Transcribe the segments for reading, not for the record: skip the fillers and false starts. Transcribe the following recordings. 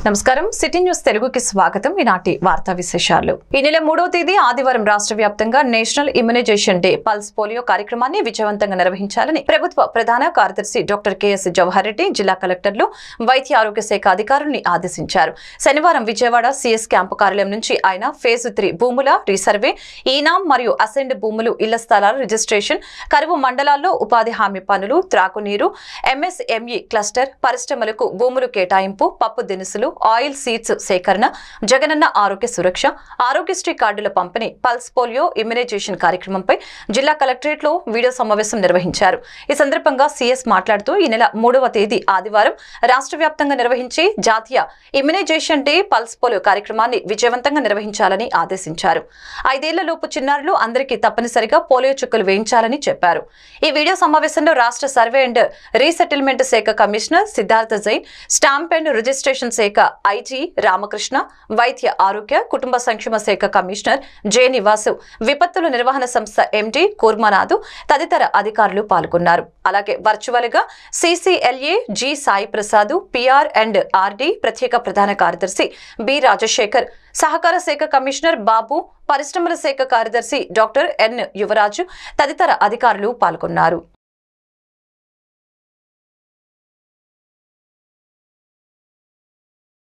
నమస్కారం city news తెలుగుకి స్వాగతం. ఈనాటి వార్తా విశేషాలు. ఈ నెల 3వ తేదీ ఆదివారం రాష్ట్ర వ్యాప్తంగా national immunisation day pulse polio కార్యక్రమాన్ని విజయవంతంగా నిర్వహించాలని ప్రభుత్వ ప్రధాన కార్యదర్శి డాక్టర్ కెఎస్ జవహర్ రెడ్డి జిల్లా కలెక్టర్లు వైద్య ఆరోగ్య శాఖ అధికారులను ఆదేశించారు. శనివారం విజయవాడ సిఎస్ క్యాంపు కార్యాలయం నుంచి ఆయన ఫేజ్ 3 భూముల రీసర్వే, ఈనాం మరియు అసెండ్ భూములు, ఇళ్ల స్థలాల రిజిస్ట్రేషన్, కరువు మండలాల్లో ఉపాధి హామీ పనులు, త్రాగునీరు, ఎంఎస్ఎంఈ క్లస్టర్, పరిశ్రమలకు భూములు కేటాయింపు, పప్పు దినుసులు, ఆయిల్ సీడ్స్ సేకరణ, జగనన్న ఆరోగ్య సురక్ష, ఆరోగ్యశ్రీ కార్డుల పంపిణీ, పల్స్ పోలియో ఇమ్యునైజేషన్ కార్యక్రమంపై జిల్లా కలెక్టరేట్ లో వీడియో సమావేశం నిర్వహించారు. ఈ సందర్భంగా సీఎస్ మాట్లాడుతూ ఈ నెల 3వ తేదీ ఆదివారం రాష్ట్ర వ్యాప్తంగా నిర్వహించే జాతీయ ఇమ్యునైజేషన్ డే పల్స్ పోలియో కార్యక్రమాన్ని విజయవంతంగా నిర్వహించాలని ఆదేశించారు. 5 ఏళ్లలోపు చిన్నారులు అందరికీ తప్పనిసరిగా పోలియో చుక్కలు వేయించాలని చెప్పారు. ఈ వీడియో సమావేశంలో రాష్ట్ర సర్వే అండ్ రీసెటిల్మెంట్ శాఖ commissioner Siddhartha Jain, stamp and registration శాఖ ఐజీ రామకృష్ణ, వైద్య ఆరోగ్య కుటుంబ సంక్షేమ శాఖ కమిషనర్ జె నివాసు, విపత్తుల నిర్వహణ సంస్థ ఎండి కూర్మానాథ్ తదితర అధికారులు పాల్గొన్నారు. అలాగే వర్చువల్ గా CCLA G Sai Prasad, PR and RD ప్రత్యేక ప్రధాన కార్యదర్శి బి రాజశేఖర్, సహకార శాఖ కమిషనర్ బాబు, పరిశ్రమల శాఖ కార్యదర్శి డాక్టర్ ఎన్ యువరాజు తదితర అధికారులు పాల్గొన్నారు.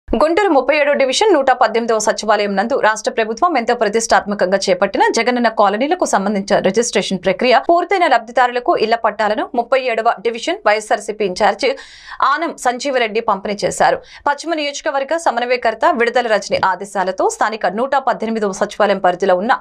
గుంటూరు 37వ డివిజన్ 118వ సచివాలయం నందు రాష్ట్ర ప్రభుత్వం ఎంతో ప్రతిష్టాత్మకంగా చేపట్టిన జగనన్న కాలనీలకు సంబంధించిన రిజిస్ట్రేషన్ ప్రక్రియ పూర్తయిన లబ్ధిదారులకు ఇళ్ల పట్టాలను 37వ డివిజన్ వైఎస్ఆర్సీపీ ఇన్ఛార్జి ఆనం సంజీవరెడ్డి పంపిణీ చేశారు. పశ్చిమ నియోజకవర్గ సమన్వయకర్త విడుదల రజని ఆదేశాలతో స్థానిక 118వ సచివాలయం పరిధిలో ఉన్న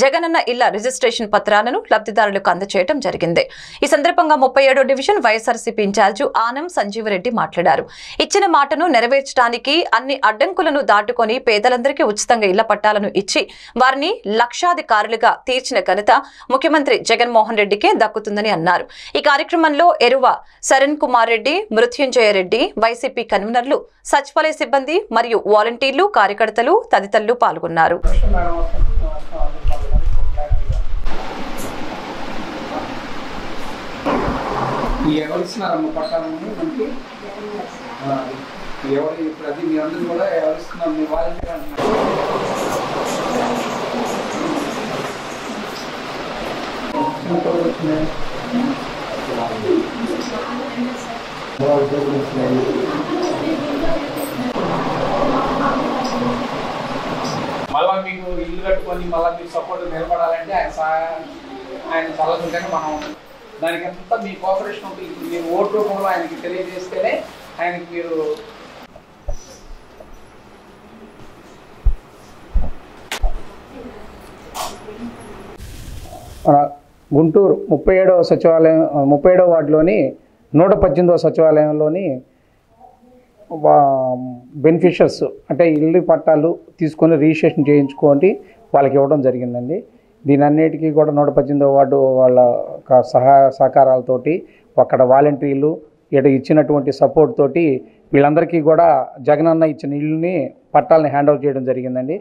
జగనన్న ఇళ్ల రిజిస్ట్రేషన్ పత్రాలను లబ్ధిదారులకు అందజేయడం జరిగింది. ఈ సందర్భంగా 37వ డివిజన్ వైఎస్ఆర్సీపీ ఇన్ఛార్జి ఆనం సంజీవరెడ్డి మాట్లాడారు. ఇచ్చిన మాటను నెరవేర్చడానికి అన్ని అడ్డంకులను దాటుకొని పేదలందరికీ ఉచితంగా ఇళ్ల పట్టాలను ఇచ్చి వారిని లక్షాధికారులుగా తీర్చిన ఘనత ముఖ్యమంత్రి జగన్మోహన్ రెడ్డికే దక్కుతుందని అన్నారు. ఈ కార్యక్రమంలో ఎరువ శరణ్ కుమార్ రెడ్డి, మృత్యుంజయ రెడ్డి, వైసీపీ కన్వీనర్లు, సచివాలయ సిబ్బంది మరియు వాలంటీర్లు, కార్యకర్తలు తదితరులు పాల్గొన్నారు. ఎవరు ఇప్పుడు అది మీ అందరూ కూడా ఎవరిస్తున్నారు, మీ వాలంటీర్ అంటున్నారు. మళ్ళీ మీకు ఇల్లు కట్టుకొని మళ్ళీ మీకు సపోర్ట్ నిలబడాలంటే ఆయన సలహా మనం దానికి అంతా మీ కోఆపరేషన్ ఉంటుంది. ఇప్పుడు మీరు ఓటు రూపంలో ఆయనకి తెలియజేస్తేనే ఆయనకి మీరు గుంటూరు 37వ సచివాలయం 37వ వార్డులోని 118వ సచివాలయంలోని బెనిఫిషియర్స్ అంటే ఇల్లు పట్టాలు తీసుకొని రిజిస్ట్రేషన్ చేయించుకోండి వాళ్ళకి ఇవ్వడం జరిగిందండి. దీని అన్నిటికీ కూడా 118వ వార్డు వాళ్ళ సహకారాలతోటి అక్కడ వాలంటీర్లు ఇచ్చినటువంటి సపోర్ట్ తోటి వీళ్ళందరికీ కూడా జగనన్న ఇచ్చిన ఇల్లుని పట్టాలని హ్యాండ్ ఓవర్ చేయడం జరిగిందండి.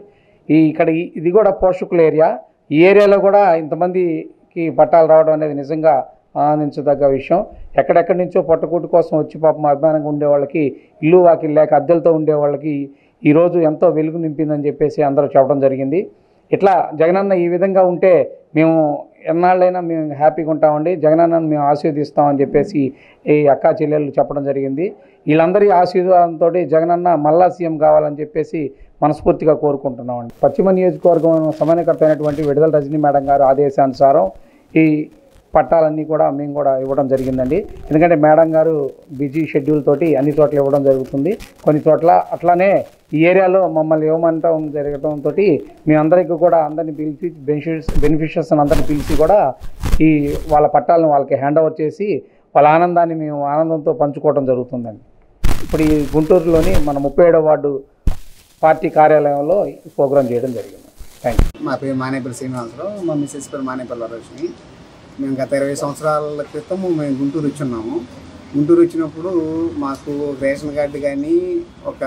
ఇక్కడ ఇది కూడా పోషకుల ఏరియా. ఈ ఏరియాలో కూడా ఇంతమందికి పట్టాలు రావడం అనేది నిజంగా ఆనందించదగ్గ విషయం. ఎక్కడెక్కడి నుంచో పొట్టకూటి కోసం వచ్చి పాపం అభిమానంగా ఉండే వాళ్ళకి, ఇల్లు వాకిలు లేక అద్దెలతో ఉండే వాళ్ళకి ఈరోజు ఎంతో వెలుగు నింపిందని చెప్పేసి అందరూ చెప్పడం జరిగింది. ఇట్లా జగనన్న ఈ విధంగా ఉంటే మేము ఎన్నాళ్ళైనా మేము హ్యాపీగా ఉంటామండి, జగనన్నను మేము ఆశీర్వదిస్తామని చెప్పేసి ఈ అక్కా చెల్లెళ్ళు చెప్పడం జరిగింది. వీళ్ళందరి ఆశీర్వాదంతో జగనన్న మళ్ళా సీఎం కావాలని చెప్పేసి మనస్ఫూర్తిగా కోరుకుంటున్నామండి. పశ్చిమ నియోజకవర్గం సమన్వయకర్త అయినటువంటి విడుదల రజనీ మేడం గారు ఆదేశానుసారం ఈ పట్టాలన్నీ కూడా మేము కూడా ఇవ్వడం జరిగిందండి. ఎందుకంటే మేడం గారు బిజీ షెడ్యూల్ తోటి అన్ని చోట్ల ఇవ్వడం జరుగుతుంది. కొన్ని చోట్ల అట్లానే ఈ ఏరియాలో మమ్మల్ని ఇవ్వమంటం జరగడంతో మేమందరికీ కూడా అందరినీ పిలిచి బెనిఫిషియర్స్ అందరినీ పిలిచి కూడా ఈ వాళ్ళ పట్టాలను వాళ్ళకి హ్యాండ్ ఓవర్ చేసి వాళ్ళ ఆనందాన్ని మేము ఆనందంతో పంచుకోవడం జరుగుతుందండి. ఇప్పుడు ఈ గుంటూరులోని మన 37వ వార్డు పార్టీ కార్యాలయంలో ప్రోగ్రాం చేయడం జరిగింది. Thank you. మా పేరు మానేపల్లి శ్రీనివాసరావు, మా మిస్సెస్ పేరు మానేపల్లి వరలక్ష్మి. మేము గత 20 సంవత్సరాల క్రితం మేము గుంటూరు వచ్చున్నాము. గుంటూరు వచ్చినప్పుడు మాకు రేషన్ కార్డు కానీ ఒక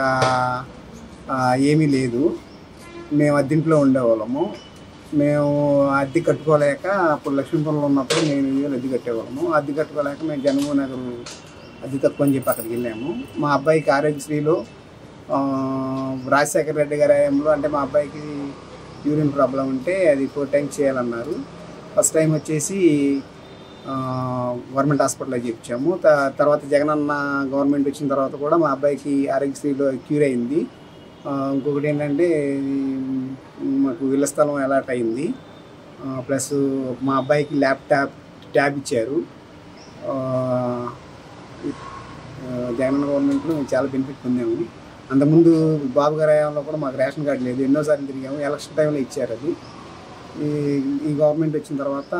ఏమీ లేదు. మేము అద్దెంట్లో ఉండేవాళ్ళము. మేము అద్దె కట్టుకోలేక అప్పుడు లక్ష్మీపురంలో ఉన్నప్పుడు మేము 1000 అద్దె కట్టేవాళ్ళము. అద్దె కట్టుకోలేక మేము జన్మనగర్ అద్దె తక్కువ అని చెప్పి అక్కడికి వెళ్ళాము. మా అబ్బాయికి ఆరోగ్యశ్రీలో రాజశేఖర రెడ్డి గారి హయాంలో అంటే మా అబ్బాయికి యూరిన్ ప్రాబ్లం ఉంటే అది 4 times చేయాలన్నారు. ఫస్ట్ టైం వచ్చేసి గవర్నమెంట్ హాస్పిటల్లో చేయించాము. తర్వాత జగనన్న గవర్నమెంట్ వచ్చిన తర్వాత కూడా మా అబ్బాయికి ఆరోగ్యశ్రీలో క్యూర్ అయింది. ఇంకొకటి ఏంటంటే మాకు ఇళ్ల స్థలం అలాట్ అయింది. ప్లస్ మా అబ్బాయికి ట్యాబ్ ఇచ్చారు. జగనన్న గవర్నమెంట్లో మేము చాలా బెనిఫిట్ పొందాము. అంతకుముందు బాబు గారి హయాంలో కూడా మాకు రేషన్ కార్డు లేదు, ఎన్నోసార్లు తిరిగాము. ఎలక్షన్ టైంలో ఇచ్చారు అది. ఈ గవర్నమెంట్ వచ్చిన తర్వాత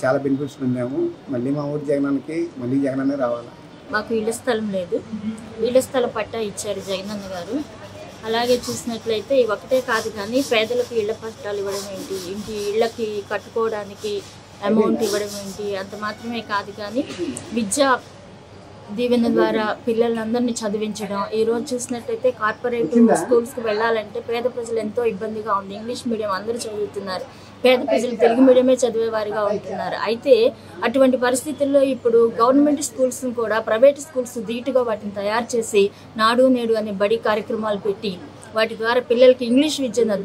చాలా బెనిఫిట్స్ పొందాము. మళ్ళీ మా ఊరి జగనన్నకి మళ్ళీ జగనన్నే రావాలి. మాకు ఇళ్ల స్థలం లేదు, ఇళ్ల స్థల పట్టా ఇచ్చారు జగనన్న గారు. అలాగే చూసినట్లయితే ఒకటే కాదు కానీ పేదలకు ఇళ్ల పట్టాలు ఇవ్వడం ఏంటి, ఇళ్ళకి కట్టుకోవడానికి అమౌంట్ ఇవ్వడం ఏంటి, అంత మాత్రమే కాదు కానీ విద్యా దీవెన ద్వారా పిల్లలందరినీ చదివించడం. ఈరోజు చూసినట్లయితే కార్పొరేట్ స్కూల్స్కి వెళ్ళాలంటే పేద ప్రజలు ఎంతో ఇబ్బందిగా ఉంది. ఇంగ్లీష్ మీడియం అందరూ చదువుతున్నారు, పేద ప్రజలు తెలుగు మీడియమే చదివేవారిగా ఉంటున్నారు. అయితే అటువంటి పరిస్థితుల్లో ఇప్పుడు గవర్నమెంట్ స్కూల్స్ను కూడా ప్రైవేట్ స్కూల్స్ ధీటుగా వాటిని తయారు చేసి నాడు నేడు అనే బడి కార్యక్రమాలు పెట్టి వాటి ద్వారా పిల్లలకి ఇంగ్లీష్ విద్యను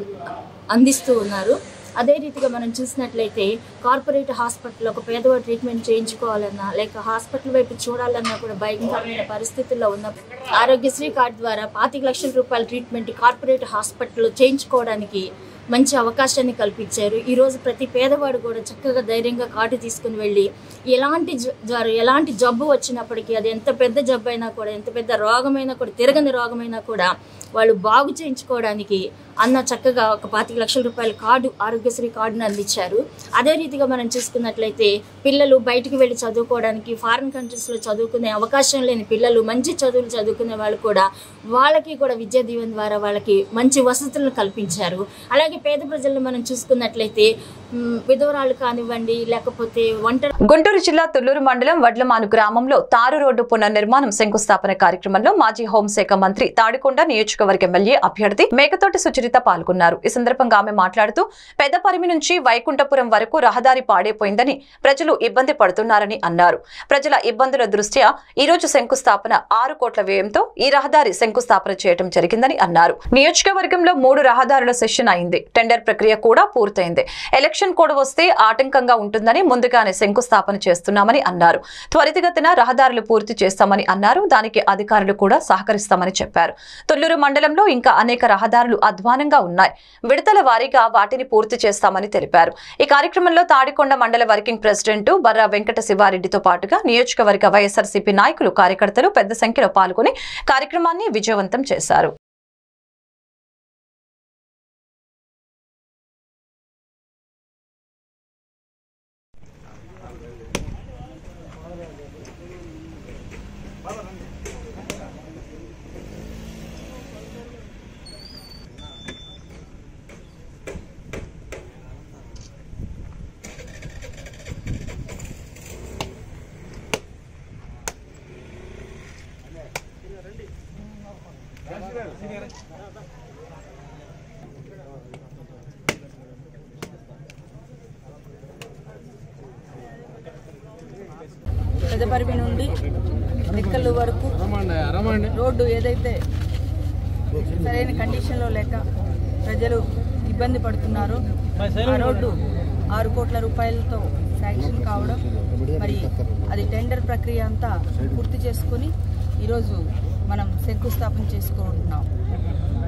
అందిస్తూ ఉన్నారు. అదే రీతిగా మనం చూసినట్లయితే కార్పొరేట్ హాస్పిటల్లో ఒక పేదవాడు ట్రీట్మెంట్ చేయించుకోవాలన్నా లేక హాస్పిటల్ వైపు చూడాలన్నా కూడా భయంకరమైన పరిస్థితుల్లో ఉన్న ఆరోగ్యశ్రీ కార్డు ద్వారా 25 లక్షల రూపాయల ట్రీట్మెంట్ కార్పొరేట్ హాస్పిటల్లో చేయించుకోవడానికి మంచి అవకాశాన్ని కల్పించారు. ఈరోజు ప్రతి పేదవాడు కూడా చక్కగా ధైర్యంగా కార్డు తీసుకుని వెళ్ళి ఎలాంటి జబ్బు వచ్చినప్పటికీ అది ఎంత పెద్ద జబ్బు అయినా కూడా ఎంత పెద్ద రోగమైనా కూడా తిరగని రోగమైనా కూడా వాళ్ళు బాగు చేయించుకోవడానికి అన్న చక్కగా ఒక 25 లక్షల రూపాయల కార్డు ఆరోగ్యశ్రీ కార్డును అందించారు. అదే రీతిగా మనం చూసుకున్నట్లయితే పిల్లలు బయటికి వెళ్ళి చదువుకోవడానికి ఫారిన్ కంట్రీస్లో చదువుకునే అవకాశం లేని పిల్లలు మంచి చదువులు చదువుకునే వాళ్ళు కూడా వాళ్ళకి కూడా విద్యా దీవెన ద్వారా వాళ్ళకి మంచి వసతులను కల్పించారు. అలాగే పేద ప్రజలను మనం చూసుకున్నట్లయితే విధవరాలు కానివ్వండి లేకపోతే గుంటూరు జిల్లా తుళ్లూరు మండలం వడ్లమాను గ్రామంలో తారు రోడ్డు పునర్నిర్మాణం శంకుస్థాపన కార్యక్రమంలో మాజీ హోంశాఖ మంత్రి తాడికొండ నియోజకవర్గ ఎమ్మెల్యే అభ్యర్థి మేకతోటి సుచరిత పాల్గొన్నారు. ఈ సందర్భంగా ఆమె మాట్లాడుతూ పెద్దపరిమి నుంచి వైకుంఠపురం వరకు రహదారి పాడైపోయిందని ప్రజలు ఇబ్బంది పడుతున్నారని అన్నారు. ప్రజల ఇబ్బందుల దృష్ట్యా ఈ రోజు శంకుస్థాపన 6 కోట్ల వ్యయంతో ఈ రహదారి శంకుస్థాపన చేయడం జరిగిందని అన్నారు. నియోజకవర్గంలో 3 రహదారుల సెషన్ అయింది. టెండర్ ప్రక్రియ కూడా పూర్తయింది. ఎలక్షన్ కోడ్ వస్తే ఆటంకంగా ఉంటుందని ముందుగానే శంకుస్థాపన చేస్తున్నామని అన్నారు. త్వరితగతిన రహదారులు పూర్తి చేస్తామని అన్నారు. దానికి అధికారులు కూడా సహకరిస్తామని చెప్పారు. తుళ్లూరు మండలంలో ఇంకా అనేక రహదారులు అధ్వానంగా ఉన్నాయి. విడతల వారీగా వాటిని పూర్తి చేస్తామని తెలిపారు. ఈ కార్యక్రమంలో తాడికొండ మండల వర్కింగ్ ప్రెసిడెంట్ బర్రా వెంకట శివారెడ్డితో పాటుగా నియోజకవర్గ వైఎస్ఆర్సీపీ నాయకులు కార్యకర్తలు పెద్ద సంఖ్యలో పాల్గొని కార్యక్రమాన్ని విజయవంతం చేశారు. పెద్దపరిమి నుండి రెక్కలు వరకు రోడ్డు ఏదైతే సరైన కండిషన్లో లేక ప్రజలు ఇబ్బంది పడుతున్నారో ఆ రోడ్డు 6 కోట్ల రూపాయలతో శాంక్షన్ కావడం, మరి అది టెండర్ ప్రక్రియ అంతా పూర్తి చేసుకుని ఈరోజు మనం శంకుస్థాపన చేసుకుంటున్నాం.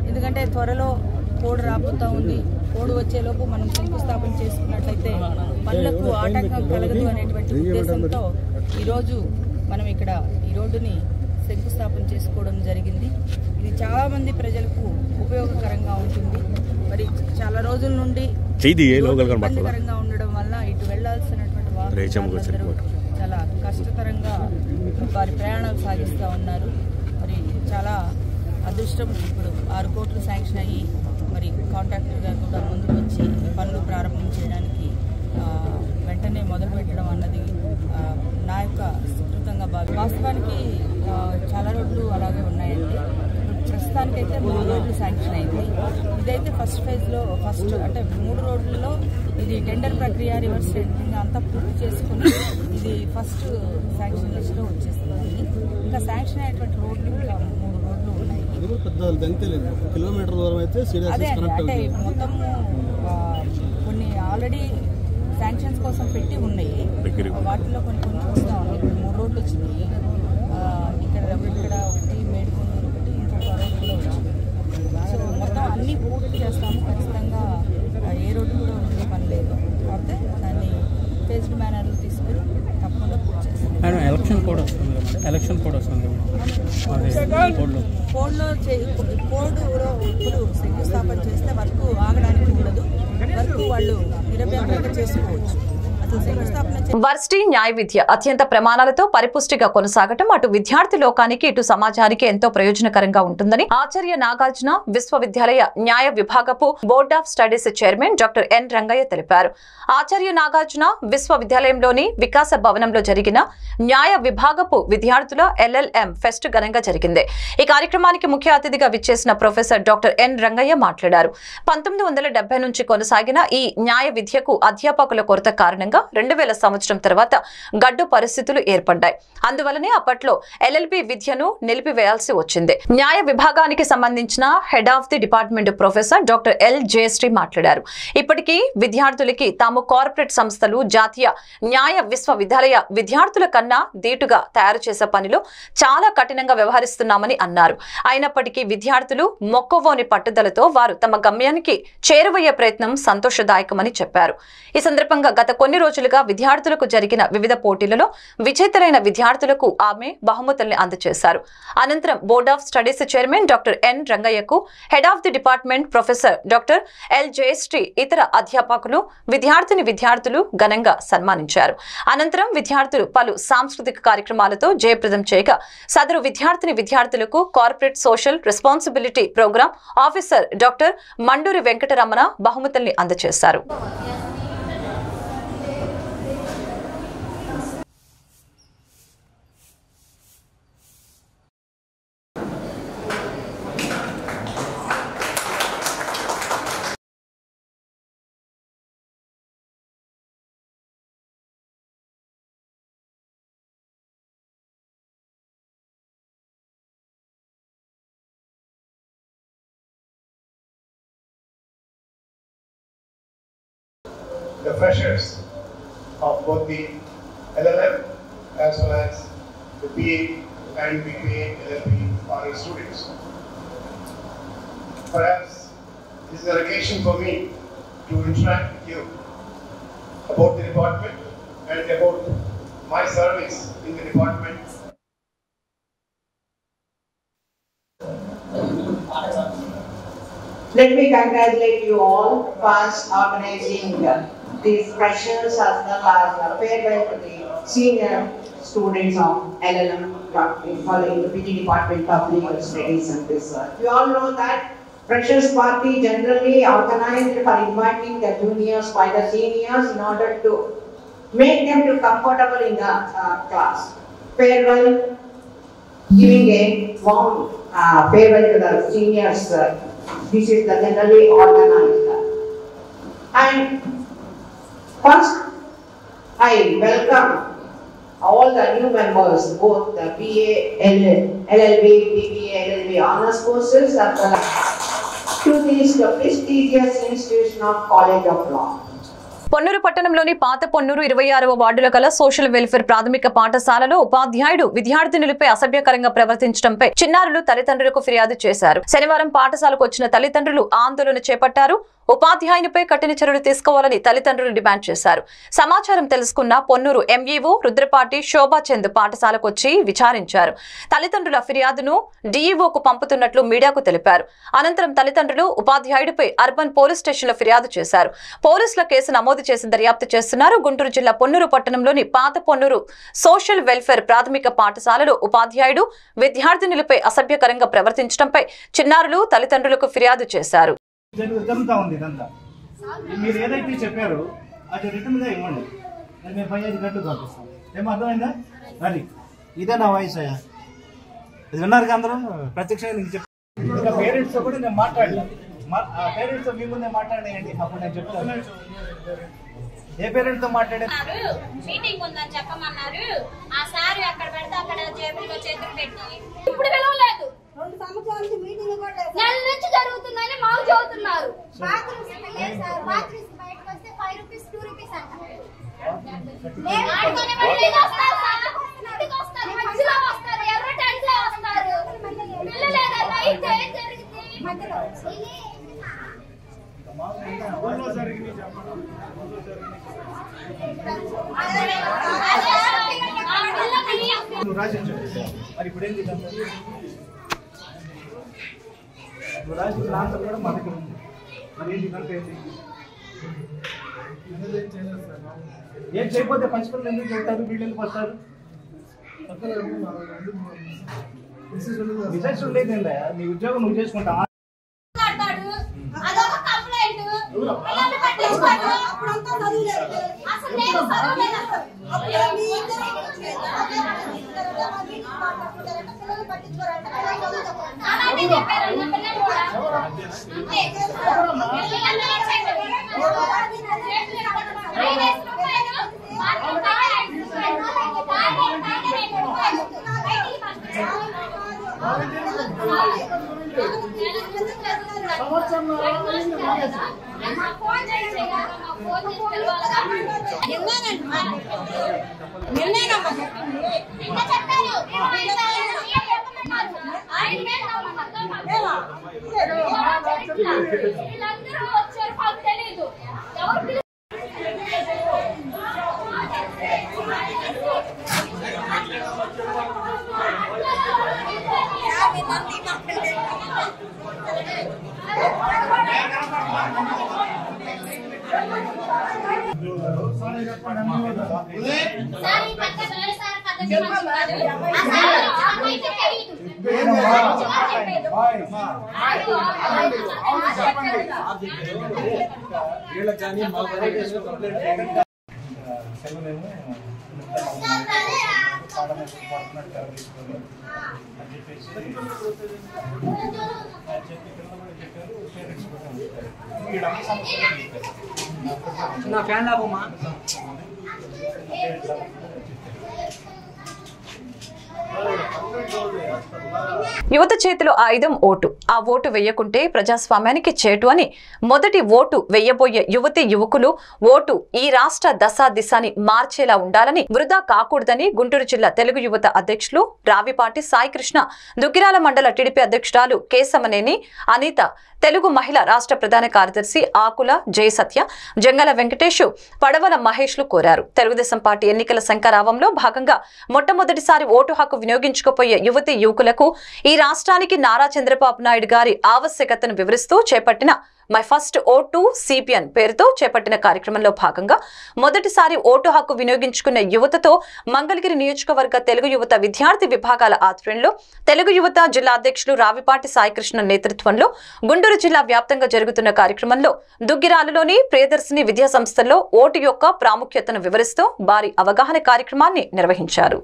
ఎందుకంటే త్వరలో కోడ్ రాబోతూ ఉంది. కోడ్ వచ్చేలోపు మనం శంకుస్థాపన చేసుకున్నట్లయితే పనులకు ఆటంకం కలగదు అనేటువంటి ఉద్దేశంతో ఈరోజు మనం ఇక్కడ ఈ రోడ్డుని శంకుస్థాపన చేసుకోవడం జరిగింది. ఇది చాలామంది ప్రజలకు ఉపయోగకరంగా ఉంటుంది. మరి చాలా రోజుల నుండి ఇబ్బందికరంగా ఉండడం వల్ల ఇటు వెళ్లాల్సినటువంటి వాహనాలందరూ చాలా కష్టతరంగా వారి ప్రయాణాలు సాగిస్తూ ఉన్నారు. మరి చాలా అదృష్టం ఇప్పుడు 6 కోట్లు శాంక్షన్ అయ్యి మరి కాంట్రాక్టర్గా కూడా ముందుకు వచ్చి పనులు ప్రారంభం చేయడానికి వెంటనే మొదలు పెట్టడం అన్నది నా యొక్క సుకృతంగా వాస్తవానికి చాలా రోడ్లు అలాగే ఉన్నాయండి. ప్రస్తుతానికైతే 3 రోడ్లు శాంక్షన్ అయింది. ఇదైతే ఫస్ట్ ఫేజ్లో అంటే 3 రోడ్లలో ఇది టెండర్ ప్రక్రియ రివర్స్ టెండరింగ్ అంతా పూర్తి చేసుకుని ఇది ఫస్ట్ శాంక్షన్ లిస్ట్లో వచ్చేస్తుంది. ఇంకా శాంక్షన్ అయ్యేటువంటి రోడ్లు ఇంకా 3 రోడ్లు కూడా పెద్ద లెంగ్త్ లేదు, కిలోమీటర్ దూరం అయితే సిడిఎస్ఎస్ కనెక్ట్ అవుతుంది. మొత్తం కొన్ని ఆల్రెడీ శాంక్షన్స్ కోసం పెట్టి ఉన్నాయి, వాటిలో కొన్ని చూస్తాం. ఇప్పుడు 3 రోడ్లు వచ్చినాయి, ఇక్కడ ఒకటి మేడికొండూరు ఒకటి, ఇంకొక రోడ్డు కూడా వచ్చింది. సో మొత్తం అన్నీ పూర్తి చేస్తాము ఖచ్చితంగా. ఏ రోడ్డు కూడా ఉండే పని లేదు, కాకపోతే దాన్ని ఫేజ్డ్ మేనర్లో తీసుకుని తప్పకుండా పూర్తి చేస్తాం. ఎలక్షన్ కోడ్ వస్తుంది, కోడ్లో ఇప్పుడు శంకుస్థాపన చేస్తే వర్క్ ఆగడానికి ఉండదు, వర్క్ వాళ్ళు నిరభ్యంతరంగా చేసుకోవచ్చు. వర్సిటీ న్యాయ విద్య అత్యంత ప్రమాణాలతో పరిపుష్టిగా కొనసాగటం అటు విద్యార్థి లోకానికి ఇటు సమాజానికి ఎంతో ప్రయోజనకరంగా ఉంటుందని ఆచార్య నాగార్జున విశ్వవిద్యాలయ న్యాయ విభాగపు board of studies chairman doctor N Rangaiah తెలిపారు. ఆచార్య నాగార్జున విశ్వవిద్యాలయంలోని వికాస భవనంలో జరిగిన న్యాయ విభాగపు విద్యార్థుల LLM ఫెస్ట్ ఘనంగా జరిగింది. ఈ కార్యక్రమానికి ముఖ్య అతిథిగా విచ్చేసిన ప్రొఫెసర్ డాక్టర్ ఎన్ రంగయ్య మాట్లాడారు. 1970 నుంచి కొనసాగిన ఈ న్యాయ విద్యకు అధ్యాపకుల కొరత కారణంగా 2000 సంవత్సరం తర్వాత గడ్డు పరిస్థితులు ఏర్పడ్డాయి. అందువలనే అప్పట్లో LLB విద్యను నిలిపివేయాల్సి వచ్చింది. న్యాయ విభాగానికి సంబంధించిన head of the department professor doctor L Jayashree మాట్లాడారు. ఇప్పటికీ విద్యార్థులకి తాము కార్పొరేట్ సంస్థలు, జాతీయ న్యాయ విశ్వవిద్యాలయ విద్యార్థుల కన్నా ధీటుగా తయారు చేసే పనిలో చాలా కఠినంగా వ్యవహరిస్తున్నామని అన్నారు. అయినప్పటికీ విద్యార్థులు మొక్కవోని పట్టుదలతో వారు తమ గమ్యానికి చేరువయ్యే ప్రయత్నం సంతోషదాయకమని చెప్పారు. ఈ సందర్భంగా గత కొన్ని రోజులుగా విద్యార్థులకు జరిగిన వివిధ పోటీలలో విజేతలైన విద్యార్థులకు ఆమె బహుమతుల్ని అందజేశారు. అనంతరం board of studies chairman doctor N రంగయ్యకు head of the department professor doctor L Jayashree, ఇతర అధ్యాపకులు, విద్యార్థులు ఘనంగా సన్మానించారు. అనంతరం విద్యార్థులు పలు సాంస్కృతిక కార్యక్రమాలతో జయప్రదం చేయగా సదరు విద్యార్థులకు corporate social responsibility programme officer doctor Manduri Venkataramana బహుమతుల్ని అందజేశారు. The freshers of both the LLM as well as the BA and BBA LLB honor students. Perhaps this is an occasion for me to interact with you about the department and about my service in the department. Let me congratulate you all for organizing these freshers as well as farewell to the senior students of LLM following the PG Department of Legal Studies and Research. You all know that freshers party generally organized for inviting the juniors by the seniors in order to make them feel comfortable in the class. Farewell, giving a warm farewell to the seniors. This is the generally organized. And first, I welcome all the new members, both the BA, LLB, BBA, LLB honors courses, as well as to this prestigious institution of College of Law. Ponnuru పట్టణంలోని పాత పొన్నూరు 26వ వార్డులో గల social welfare ప్రాథమిక పాఠశాలలో ఉపాధ్యాయుడు విద్యార్థినులపై అసభ్యకరంగా ప్రవర్తించడంపై చిన్నారులు తల్లిదండ్రులకు ఫిర్యాదు చేశారు. శనివారం పాఠశాలకు వచ్చిన తల్లిదండ్రులు ఆందోళన చేపట్టారు. ఉపాధ్యాయునిపై కఠిన చర్యలు తీసుకోవాలని తల్లిదండ్రులు డిమాండ్ చేశారు. సమాచారం తెలుసుకున్న పొన్నూరు ఎంఈఓ రుద్రపాటి శోభాచంద్ పాఠశాలకు వచ్చి విచారించారు. తల్లిదండ్రుల ఫిర్యాదును డీఈఓకు పంపుతున్నట్లు మీడియాకు తెలిపారు. అనంతరం తల్లిదండ్రులు ఉపాధ్యాయుడిపై అర్బన్ పోలీస్ స్టేషన్లో ఫిర్యాదు చేశారు. పోలీసుల కేసు నమోదు చేసి దర్యాప్తు చేస్తున్నారు. గుంటూరు జిల్లా పొన్నూరు పట్టణంలోని పాత పొన్నూరు సోషల్ వెల్ఫేర్ ప్రాథమిక పాఠశాలలో ఉపాధ్యాయుడు విద్యార్థినులపై అసభ్యకరంగా ప్రవర్తించడంపై చిన్నారులు తల్లిదండ్రులకు ఫిర్యాదు చేశారు. జరుగుతూ ఉంది ఇదంతా. మీరు ఏదైతే చెప్పారో అది రిటర్న్గా ఇవ్వండి, నేను 5-5 గంటలు పంపిస్తాను. ఏమో అర్థమైందా? అది ఇదే నా వయసు అయ్యా. ఇది విన్నారు అందరూ ప్రత్యక్షంగా నీకు చెప్పి ఇంకా పేరెంట్స్తో కూడా నేను మాట్లాడలేదు. పేరెంట్స్తో మీ ముందే మాట్లాడేయండి, అప్పుడు నేను చెప్తాను. ఏ పేరెంట్తో మాట్లాడే మీటింగ్ ఉందని చెప్పమన్నారు. ఆ సార్ అక్కడ పెడితే అక్కడ జేబులో చేతులు పెట్టి ఇప్పుడు పిలవలేదు. 2 సంవత్సరాల నుంచి మీటింగ్ కూడా లేదు. నెల నుంచి జరుగుతుందని మాకు చెబుతున్నారు. బాత్రూమ్స్ లేదు సార్. బాత్రూమ్స్ బయటకు వస్తే 5 రూపీస్ 2 రూపీస్ అంట. ఆడుకొని మళ్ళీ వస్తారు సార్. ఇంటికి వస్తారు, మధ్యలో వస్తారు, ఎవరో టెంట్లో వస్తారు. పిల్లలు ఏదన్నా అయితే ఏం జరిగింది మధ్యలో? మరి ఇప్పుడు ఏంటి నువ్వు రాసిన ఆన్సర్ కూడా మా దగ్గర ఉంది. మరి ఏంటి కనుక ఏంటి ఏం చేయకపోతే పంచుకొని ఎందుకు చెప్తారు? వీళ్ళు ఎందుకు వస్తారు? రిజల్ట్స్ ఉండేది నీ ఉద్యోగం నువ్వు చేసుకుంటా. అదొక కంప్లైంట్. పిల్లలు పట్టించుకోరు. అప్పుడంతా చదువులేదు. అసలు నేను చదవలేదు అసలు. అప్పుడు మీ ఇద్దరు పిల్లలు పట్టించుకోరంట. అలాగే చెప్పారు నా పిల్లలు కూడా. అంతే. పిల్లలందరూ చెప్పారు. 5 రూపాయలు మార్కెట్ కాడ 5 రూపాయలు. తాగే 2 రూపాయలు. బయటికి పంపించారు. ఫోన్ చేసి వీళ్ళందరూ వచ్చారు, మాకు తెలీదు ఎవరు. నా ఫ్యాన్ లాభమా యువత చేతిలో ఆయుధం ఓటు. ఆ ఓటు వేయకుంటే ప్రజాస్వామ్యానికి చేటు అని మొదటి ఓటు వేయబోయే యువతి యువకులు ఓటు ఈ రాష్ట్ర దశా దిశాని మార్చేలా ఉండాలని, వృధా కాకూడదని గుంటూరు జిల్లా తెలుగు యువత అధ్యక్షులు రావిపాటి సాయికృష్ణ, దుగ్గిరాల మండల టీడీపీ అధ్యక్షురాలు కేశమనేని అనిత, తెలుగు మహిళా రాష్ట్ర ప్రధాన కార్యదర్శి ఆకుల జయసత్య, జంగల వెంకటేష్, పడవల మహేష్లు కోరారు. తెలుగుదేశం పార్టీ ఎన్నికల శంఖారావంలో భాగంగా మొట్టమొదటిసారి ఓటు హక్కు వినియోగించుకుపోయే యువతి యువకులకు ఈ రాష్ట్రానికి నారా చంద్రబాబు నాయుడు గారి ఆవశ్యకతను వివరిస్తూ చేపట్టిన మై ఫస్ట్ ఓటు సిపిఎన్ పేరుతో చేపట్టిన కార్యక్రమంలో భాగంగా మొదటిసారి ఓటు హక్కు వినియోగించుకున్న యువతతో మంగళగిరి నియోజకవర్గ తెలుగు యువత విద్యార్థి విభాగాల ఆధ్వర్యంలో తెలుగు యువత జిల్లా అధ్యక్షులు రావిపాటి సాయికృష్ణ నేతృత్వంలో గుంటూరు జిల్లా వ్యాప్తంగా జరుగుతున్న కార్యక్రమంలో దుగ్గిరాలలోని ప్రియదర్శిని విద్యా సంస్థల్లో ఓటు యొక్క ప్రాముఖ్యతను వివరిస్తూ భారీ అవగాహన కార్యక్రమాన్ని నిర్వహించారు.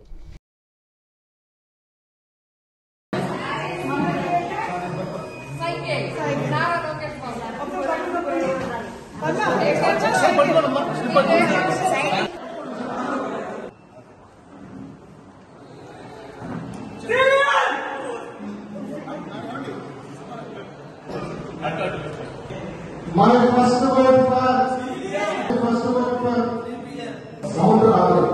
My first word for sound రావాలి.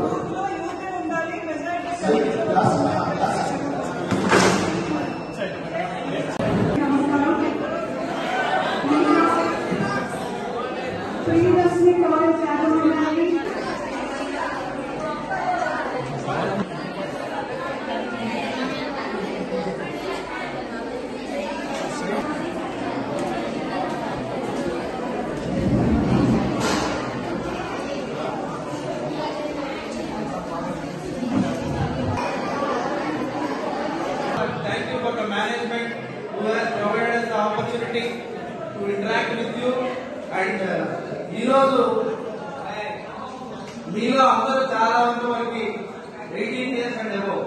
Thank you for the management who has provided us the opportunity to interact with you. And ఈరోజు మీలో అందరూ చాలా మంది వరకు 18 years and above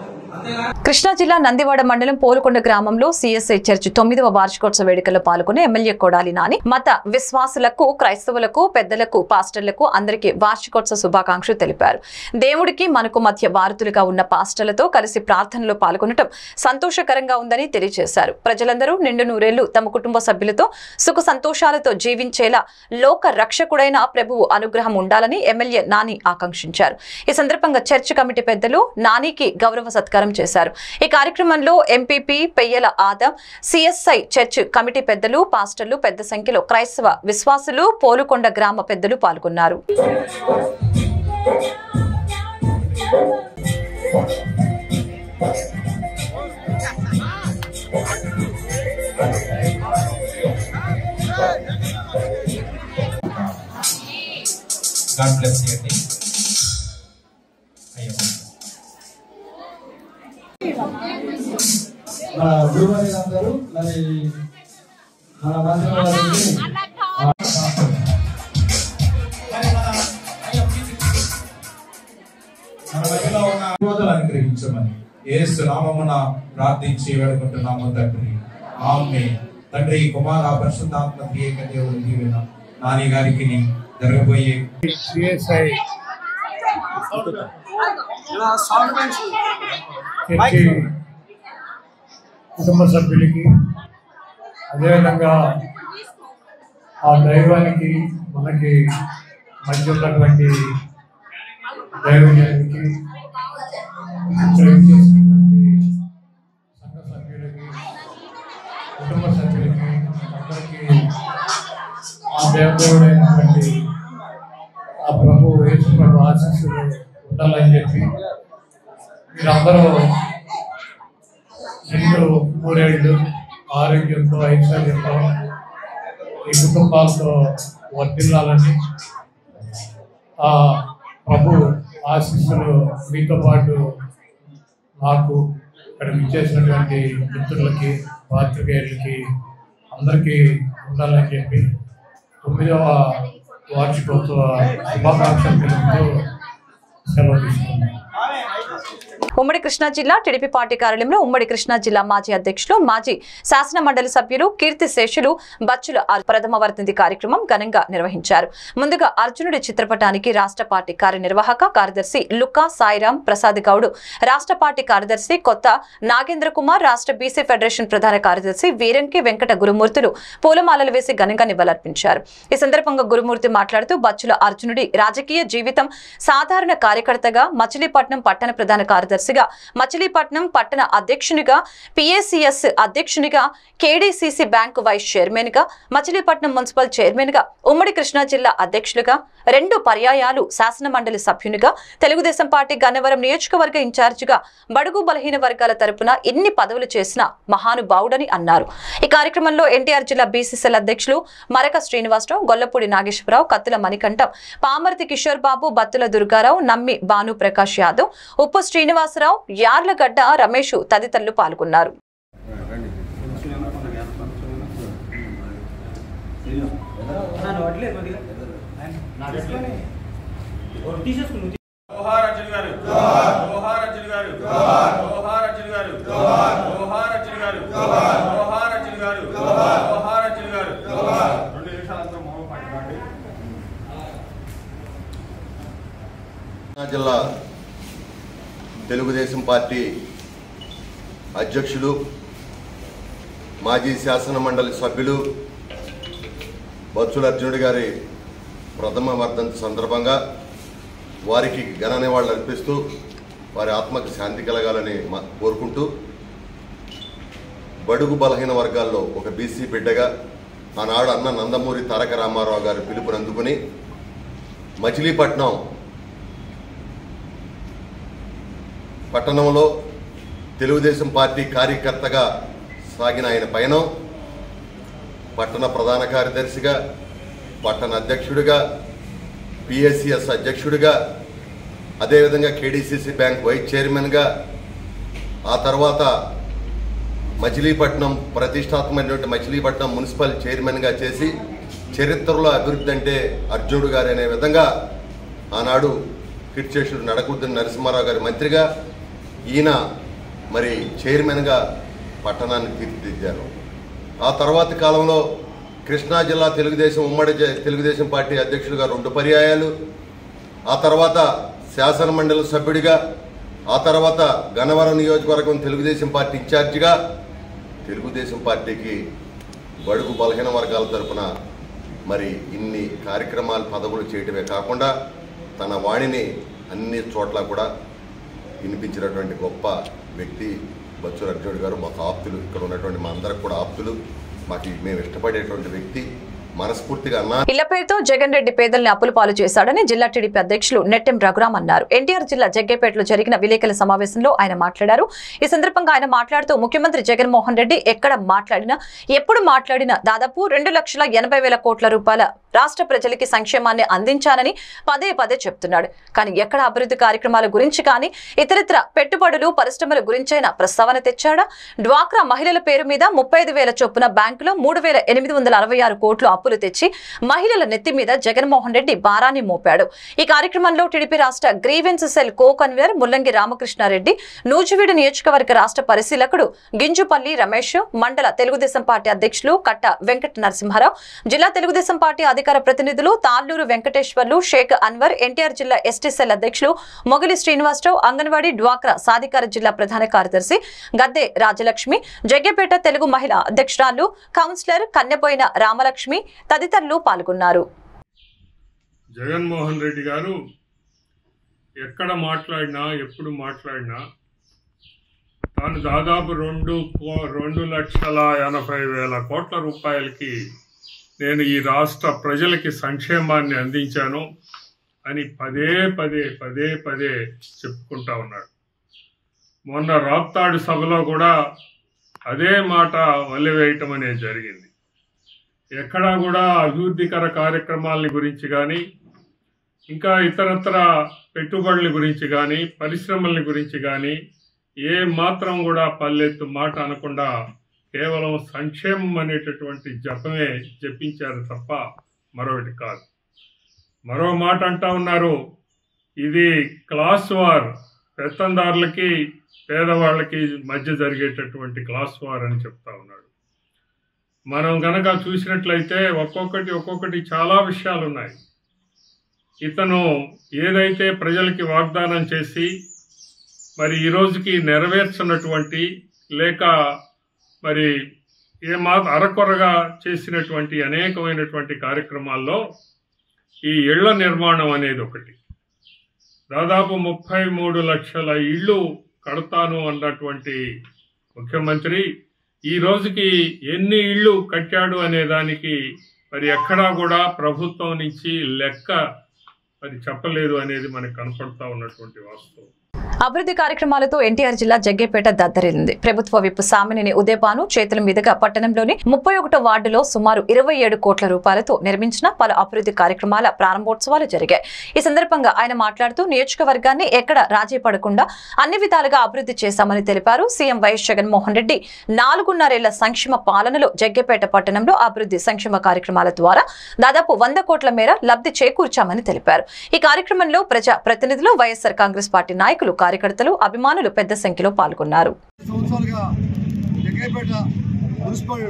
కృష్ణా జిల్లా నందివాడ మండలం పోలుకొండ గ్రామంలో సిఎస్ఐ చర్చ్ 9వ వార్షికోత్సవ వేడుకల్లో పాల్గొని ఎమ్మెల్యే కొడాలి నాని మత విశ్వాసులకు, క్రైస్తవులకు, పెద్దలకు, పాస్టర్లకు అందరికీ వార్షికోత్సవ శుభాకాంక్షలు తెలిపారు. దేవుడికి మనకు మధ్య వారతులుగా ఉన్న పాస్టర్లతో కలిసి ప్రార్థనలో పాల్గొనడం సంతోషకరంగా ఉందని తెలియజేశారు. ప్రజలందరూ నిండు నూరేళ్లు తమ కుటుంబ సభ్యులతో సుఖ సంతోషాలతో జీవించేలా లోక రక్షకుడైన ప్రభువు అనుగ్రహం ఉండాలని ఎమ్మెల్యే నాని ఆకాంక్షించారు. ఈ సందర్భంగా చర్చ్ కమిటీ పెద్దలు నానికి గౌరవ సత్కారం చేశారు. ఈ కార్యక్రమంలో ఎంపీపీ పెయ్యల ఆదం, సిఎస్ఐ చర్చ్ కమిటీ పెద్దలు, పాస్టర్లు, పెద్ద సంఖ్యలో క్రైస్తవ విశ్వాసులు, పోలుకొండ గ్రామ పెద్దలు పాల్గొన్నారు. మన గురువారందరూ మరి మన అనుగ్రహించమని యేసు నామమున ప్రార్థించి వేడుకుంటున్నాము తండ్రి. ఆమేన్. తండ్రి, కుమార, పరిశుద్ధాత్మ త్రియేక దేవుని దీవెన నాని గారికి జరగబోయే సిఎస్ఐ కుటుంబ సభ్యులకి, అదేవిధంగా ఆ దైవానికి మనకి మధ్య ఉన్నటువంటి దైవజనునికి, చేసినటువంటి సంఘ సభ్యులకి, కుటుంబ సభ్యులకి అందరికీ ఆ దేవదేవుడైనటువంటి ఆ ప్రభు యేసు ప్రభు ఆశీస్సులు ఉండాలని చెప్పి మీరందరూ నిండు నూరేళ్ళు ఆరోగ్యంతో, ఐశ్వర్యంతో ఈ కుటుంబాలతో వర్ధిల్లాలని ఆ ప్రభు ఆశీస్సులు మీతో పాటు నాకు ఇక్కడ ఇచ్చేసినటువంటి మిత్రులకి, పాత్రికేయులకి అందరికీ ఉండాలని చెప్పి 9వ వార్షికోత్సవ శుభాకాంక్షలు తెలుపుతూ సెలవు తీసుకున్నాను. ఉమ్మడి కృష్ణా జిల్లా టీడీపీ పార్టీ కార్యాలయంలో ఉమ్మడి కృష్ణా జిల్లా మాజీ అధ్యక్షులు, మాజీ శాసన మండలి సభ్యులు, కీర్తి శేషులు బచ్చుల ప్రథమ వర్ధంతి కార్యక్రమం ఘనంగా నిర్వహించారు. ముందుగా అర్జునుడి చిత్రపటానికి రాష్ట్ర పార్టీ కార్యనిర్వాహక కార్యదర్శి లుకా సాయిరాం ప్రసాద్ గౌడ్, రాష్ట్ర పార్టీ కార్యదర్శి కొత్త నాగేంద్ర కుమార్, రాష్ట్ర బీసీ ఫెడరేషన్ ప్రధాన కార్యదర్శి వీరంకి వెంకట గురుమూర్తులు పూలమాలలు వేసి ఘనంగా నివాళులర్పించారు. ఈ సందర్భంగా గురుమూర్తి మాట్లాడుతూ బచ్చుల అర్జునుడి రాజకీయ జీవితం సాధారణ కార్యకర్తగా, మచిలీపట్నం పట్టణ ప్రధాన కార్యదర్శిగా, మచిలీపట్నం పట్టణ అధ్యక్షునిగా, పిఏసిఎస్ అధ్యక్షునిగా, కేడీసీసీ బ్యాంకు వైస్ చైర్మన్ గా, మచిలీపట్నం మున్సిపల్ చైర్మన్ గా, ఉమ్మడి కృష్ణా జిల్లా అధ్యక్షులుగా, 2 పర్యాయాలు శాసన మండలి సభ్యునిగా, తెలుగుదేశం పార్టీ గన్నవరం నియోజకవర్గ ఇన్ఛార్జిగా, బడుగు బలహీన వర్గాల తరపున ఇన్ని పదవులు చేసిన మహానుభావుడని అన్నారు. ఈ కార్యక్రమంలో ఎన్టీఆర్ జిల్లా బీసీసీఎల్ అధ్యక్షులు మరక శ్రీనివాసరావు, గొల్లపూడి నాగేశ్వరరావు, కత్తుల మణికంఠం, పామర్తి కిషోర్ బాబు, బత్తుల దుర్గారావు, నమ్మి భాను ప్రకాష్ యాదవ్, ఉప్పు శ్రీనివాసరావు, యార్లగడ్డ రమేష్ తదితరులు పాల్గొన్నారు. జిల్లా తెలుగుదేశం పార్టీ అధ్యక్షులు, మాజీ శాసన మండలి సభ్యులు బచ్చుల అర్జునుడి గారి ప్రథమ వర్ధంతి సందర్భంగా వారికి ఘన నివాళులు అర్పిస్తూ వారి ఆత్మకు శాంతి కలగాలని కోరుకుంటూ, బడుగు బలహీన వర్గాల్లో ఒక బీసీ బిడ్డగా ఆనాడు అన్న నందమూరి తారక రామారావు గారి పిలుపునందుకుని మచిలీపట్నం పట్టణంలో తెలుగుదేశం పార్టీ కార్యకర్తగా సాగిన ఆయన పయనం పట్టణ ప్రధాన కార్యదర్శిగా, పట్టణ అధ్యక్షుడిగా, పిఎస్సిఎస్ అధ్యక్షుడిగా, అదేవిధంగా కేడీసీసీ బ్యాంక్ వైస్ చైర్మన్గా, ఆ తర్వాత మచిలీపట్నం ప్రతిష్టాత్మకమైనటువంటి మచిలీపట్నం మున్సిపల్ చైర్మన్గా చేసి చరిత్రలో అభివృద్ధి అంటే అర్జునుడు గారు అనే విధంగా ఆనాడు కీర్తిశేషుడు నడకుర్తి నరసింహారావు గారి మంత్రిగా, ఈయన మరి చైర్మన్గా పట్టణాన్ని తీర్చిదిద్దాను. ఆ తర్వాత కాలంలో కృష్ణా జిల్లా ఉమ్మడి తెలుగుదేశం పార్టీ అధ్యక్షుడిగా 2 పర్యాయాలు, ఆ తర్వాత శాసనమండలి సభ్యుడిగా, ఆ తర్వాత గన్నవరం నియోజకవర్గం తెలుగుదేశం పార్టీ ఇన్ఛార్జిగా తెలుగుదేశం పార్టీకి బడుగు బలహీన వర్గాల తరపున మరి ఇన్ని కార్యక్రమాలు పదవులు చేయటమే కాకుండా తన వాణిని అన్ని చోట్ల కూడా వినిపించినటువంటి గొప్ప వ్యక్తి బొత్స అర్జునుడు గారు. మాకు ఆప్తులు, ఇక్కడ ఉన్నటువంటి మా అందరికి కూడా ఆప్తులు, మేము ఇష్టపడేటువంటి వ్యక్తి. మనస్ఫూర్తిగా ఇళ్ల పేరుతో జగన్ రెడ్డి పేదల్ని అప్పుల పాలు చేశాడని జిల్లా టీడీపీ అధ్యక్షులు నెట్టెం రఘురామ్ అన్నారు. ఎన్టీఆర్ జిల్లా జగ్గేపేటలో జరిగిన విలేకరుల సమావేశంలో ఆయన మాట్లాడారు. ఈ సందర్భంగా ఆయన మాట్లాడుతూ ముఖ్యమంత్రి జగన్మోహన్ రెడ్డి ఎక్కడ మాట్లాడినా, ఎప్పుడు మాట్లాడినా దాదాపు 2,80,000 కోట్ల రూపాయల రాష్ట్ర ప్రజలకి సంక్షేమాన్ని అందించానని పదే పదే చెప్తున్నాడు. కానీ ఎక్కడ అభివృద్ధి కార్యక్రమాల గురించి కానీ ఇతరితర పెట్టుబడులు పరిశ్రమల గురించైనా ప్రస్తావన తెచ్చాడా? డ్వాక్రా మహిళల పేరు మీద 35,000 చొప్పున బ్యాంకులో 3,866 కోట్లు అప్పులు తెచ్చి మహిళల నెత్తి మీద జగన్మోహన్ రెడ్డి భారాన్ని మోపాడు. ఈ కార్యక్రమంలో టీడీపీ రాష్ట్ర గ్రీవెన్స్ సెల్ కో కన్వీనర్ ముల్లంగి రామకృష్ణారెడ్డి, నూజివీడు నియోజకవర్గ రాష్ట్ర పరిశీలకుడు గింజుపల్లి రమేష్, మండల తెలుగుదేశం పార్టీ అధ్యక్షులు కట్ట వెంకట నరసింహారావు, జిల్లా తెలుగుదేశం పార్టీ అధికార ప్రతినిధులు తాళ్లూరు వెంకటేశ్వర్లు, షేక్ అన్వర్, ఎన్టీఆర్ జిల్లా ఎస్టీ సెల్ అధ్యక్షులు మొగిలి శ్రీనివాసరావు, అంగన్వాడీ డ్వాక్రా సాధికార జిల్లా ప్రధాన కార్యదర్శి గద్దె రాజలక్ష్మి, జగ్గేపేట తెలుగు మహిళా అధ్యక్షురాలు కౌన్సిలర్ కన్నెపోయిన రామలక్ష్మి తదితరులు పాల్గొన్నారు. జగన్మోహన్ రెడ్డి గారు ఎక్కడ మాట్లాడినా, ఎప్పుడు మాట్లాడినా తాను దాదాపు 2,80,000 కోట్ల రూపాయలకి నేను ఈ రాష్ట్ర ప్రజలకి సంక్షేమాన్ని అందించాను అని పదే పదే చెప్పుకుంటా ఉన్నాడు. మొన్న రాప్తాడు సభలో కూడా అదే మాట వల్లెవేయటం అనేది జరిగింది. ఎక్కడా కూడా అభివృద్ధికర కార్యక్రమాల గురించి కానీ, ఇంకా ఇతరత్ర పెట్టుబడుల గురించి కానీ, పరిశ్రమల గురించి కానీ ఏ మాత్రం కూడా పల్లెత్తు మాట అనకుండా కేవలం సంక్షేమం అనేటటువంటి జపమే జపించారు తప్ప మరొకటి కాదు. మరో మాట అంటా ఉన్నారు, ఇది క్లాస్ వార్, పెత్తందారులకి పేదవాళ్ళకి మధ్య జరిగేటటువంటి క్లాస్ వార్ అని చెప్తా ఉన్నాడు. మనం గనక చూసినట్లయితే ఒక్కొక్కటి చాలా విషయాలు ఉన్నాయి. ఇతను ఏదైతే ప్రజలకి వాగ్దానం చేసి మరి ఈ రోజుకి నెరవేర్చినటువంటి, లేక మరి అరకొరగా చేసినటువంటి అనేకమైనటువంటి కార్యక్రమాల్లో ఈ ఇళ్ల నిర్మాణం అనేది ఒకటి. దాదాపు 33 లక్షల ఇళ్ళు కడతాను అన్నటువంటి ముఖ్యమంత్రి ఈ రోజుకి ఎన్ని ఇళ్ళు కట్టాడు అనే దానికి మరి ఎక్కడా కూడా ప్రభుత్వం నుంచి లెక్క మరి చెప్పలేదు అనేది మనకు కనపడతా ఉన్నటువంటి వాస్తవం. అభివృద్ధి కార్యక్రమాలతో ఎన్టీఆర్ జిల్లా జగ్గేపేట దద్దరిల్లింది. ప్రభుత్వ విప్ సామినేని ఉదయభాను చేతుల మీదుగా పట్టణంలోని 31వ వార్డులో సుమారు 27 కోట్ల రూపాయలతో నిర్మించిన పలు అభివృద్ధి కార్యక్రమాల ప్రారంభోత్సవాలు జరిగాయి. ఈ సందర్భంగా ఆయన మాట్లాడుతూ నియోజకవర్గాన్ని ఎక్కడ రాజీ పడకుండా అన్ని విధాలుగా అభివృద్ధి చేశామని తెలిపారు. సీఎం వైఎస్ జగన్మోహన్ రెడ్డి 4.5 ఏళ్ల సంక్షేమ పాలనలో జగ్గేపేట పట్టణంలో అభివృద్ధి సంక్షేమ కార్యక్రమాల ద్వారా దాదాపు 100 కోట్ల మేర లబ్ధి చేకూర్చామని తెలిపారు. ఈ కార్యక్రమంలో ప్రజా ప్రతినిధులు, వైఎస్ఆర్ కాంగ్రెస్ పార్టీ నాయకులు, కార్యకర్తలు, అభిమానులు పెద్ద సంఖ్యలో పాల్గొన్నారు. సంవత్సరాలుగా జగ్గేపేట మున్సిపల్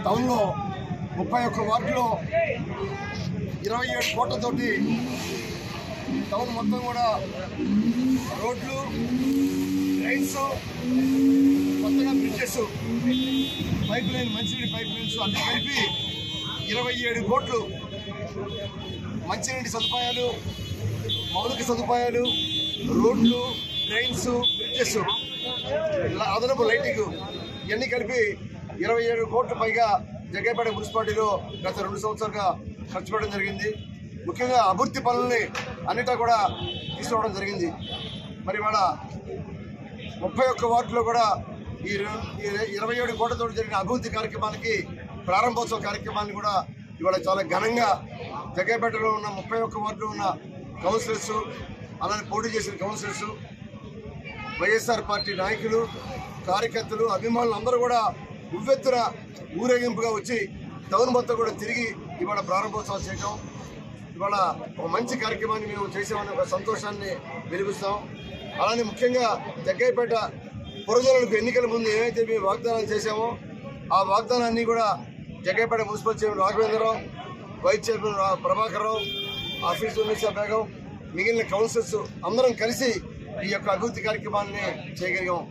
టౌన్లో 31 వార్డులో 27 కోట్లతోటి టౌన్ మొత్తం కూడా రోడ్లు, డ్రైన్స్, కొత్తగా బ్రిడ్జెస్, పైప్ లైన్, మంచినీటి పైప్ లైన్స్ అన్ని కలిపి 27 కోట్లు మంచినీటి సదుపాయాలు, మౌలిక సదుపాయాలు, రోడ్లు, డ్రైన్స్, బ్రిడ్జెస్, అదనపు లైటింగ్ ఇవన్నీ కలిపి 27 కోట్ల పైగా జగ్గేపేట మున్సిపాలిటీలో గత 2 సంవత్సరాలుగా ఖర్చు పెట్టడం జరిగింది. ముఖ్యంగా అభివృద్ధి పనులని అన్నిటా కూడా తీసుకోవడం జరిగింది. మరి ఇవాళ 31 వార్డులో కూడా ఈ 27 కోట్లతో జరిగిన అభివృద్ధి కార్యక్రమానికి ప్రారంభోత్సవ కార్యక్రమాన్ని కూడా ఇవాళ చాలా ఘనంగా జగ్గేపేటలో ఉన్న 31 వార్డులో ఉన్న కౌన్సిలర్స్, అలానే పోటీ చేసిన కౌన్సిలర్స్, వైఎస్ఆర్ పార్టీ నాయకులు, కార్యకర్తలు, అభిమానులు అందరూ కూడా ఉవ్వెత్తున ఊరేగింపుగా వచ్చి టౌన్ మొత్తం కూడా తిరిగి ఇవాళ ప్రారంభోత్సవాలు చేయటం, ఇవాళ ఒక మంచి కార్యక్రమాన్ని మేము చేసామని ఒక సంతోషాన్ని వెలిపిస్తాం. అలానే ముఖ్యంగా జగ్గేపేట పురజనులకు ఎన్నికల ముందు ఏమైతే మేము వాగ్దానాలు చేశామో ఆ వాగ్దానాన్ని కూడా Jaggayyapeta municipal chairman Raghavendra Rao, vice chairman Prabhakar Rao, ఆఫీస్ ఉన్నీసా బేగం, మిగిలిన కౌన్సిలర్స్ అందరం కలిసి ఈ యొక్క అభివృద్ధి కార్యక్రమాన్ని చేయగలిగాం.